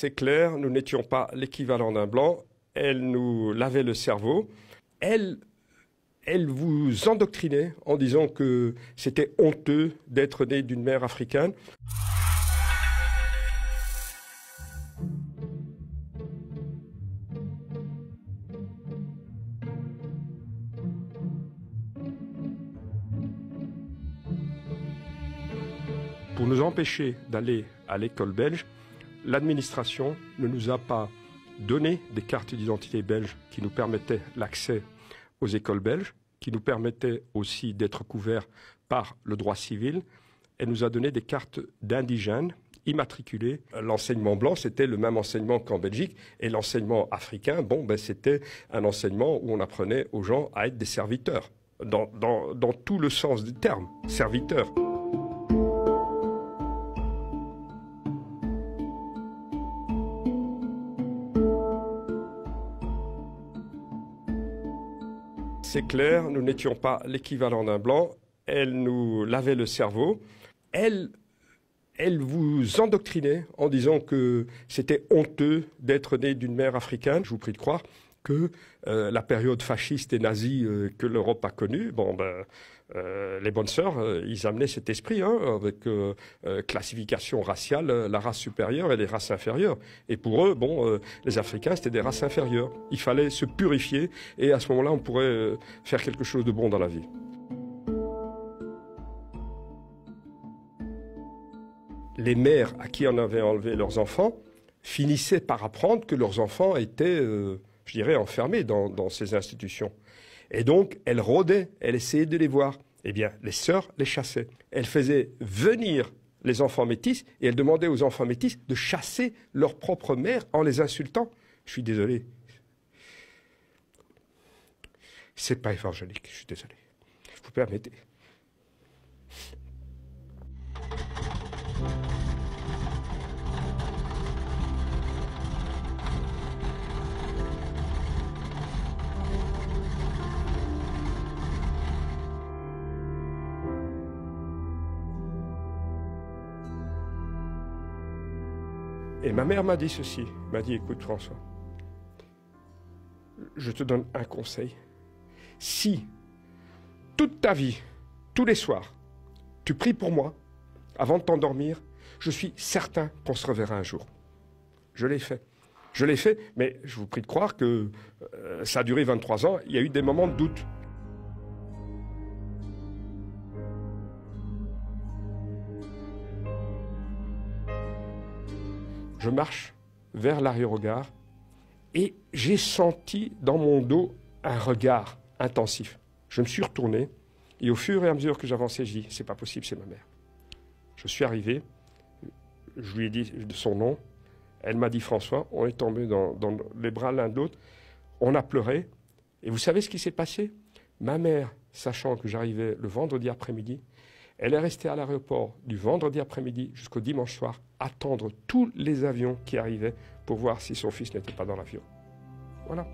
c'est clair, nous n'étions pas l'équivalent d'un blanc. Elle nous lavait le cerveau. Elle vous endoctrinait en disant que c'était honteux d'être né d'une mère africaine. Pour nous empêcher d'aller à l'école belge, l'administration ne nous a pas donné des cartes d'identité belges qui nous permettaient l'accès aux écoles belges, qui nous permettaient aussi d'être couverts par le droit civil. Elle nous a donné des cartes d'indigènes immatriculés. L'enseignement blanc, c'était le même enseignement qu'en Belgique. Et l'enseignement africain, c'était un enseignement où on apprenait aux gens à être des serviteurs, dans tout le sens du terme, serviteurs. C'est clair, nous n'étions pas l'équivalent d'un blanc. Elle nous lavait le cerveau. Elle vous endoctrinait en disant que c'était honteux d'être né d'une mère africaine. Je vous prie de croire que la période fasciste et nazie que l'Europe a connue, les bonnes sœurs, ils amenaient cet esprit avec classification raciale, la race supérieure et les races inférieures. Et pour eux, les Africains, c'était des races inférieures. Il fallait se purifier et à ce moment-là, on pourrait faire quelque chose de bon dans la vie. Les mères à qui on avait enlevé leurs enfants finissaient par apprendre que leurs enfants étaient, je dirais, enfermés dans ces institutions. Et donc, elles rôdaient, elles essayaient de les voir. Eh bien, les sœurs les chassaient. Elles faisaient venir les enfants métis et elles demandaient aux enfants métis de chasser leur propre mère en les insultant. Je suis désolé. C'est pas évangélique, je suis désolé. Vous permettez. Et ma mère m'a dit ceci, m'a dit, écoute François, je te donne un conseil. Si toute ta vie, tous les soirs, tu pries pour moi, avant de t'endormir, je suis certain qu'on se reverra un jour. Je l'ai fait. Je l'ai fait, mais je vous prie de croire que ça a duré 23 ans, il y a eu des moments de doute. Je marche vers l'aérogare et j'ai senti dans mon dos un regard intensif. Je me suis retourné et au fur et à mesure que j'avançais, je dis « c'est pas possible, c'est ma mère ». Je suis arrivé, je lui ai dit son nom, elle m'a dit « François », on est tombé dans les bras l'un de l'autre, on a pleuré et vous savez ce qui s'est passé? Ma mère, sachant que j'arrivais le vendredi après-midi, elle est restée à l'aéroport du vendredi après-midi jusqu'au dimanche soir, attendre tous les avions qui arrivaient pour voir si son fils n'était pas dans l'avion. Voilà.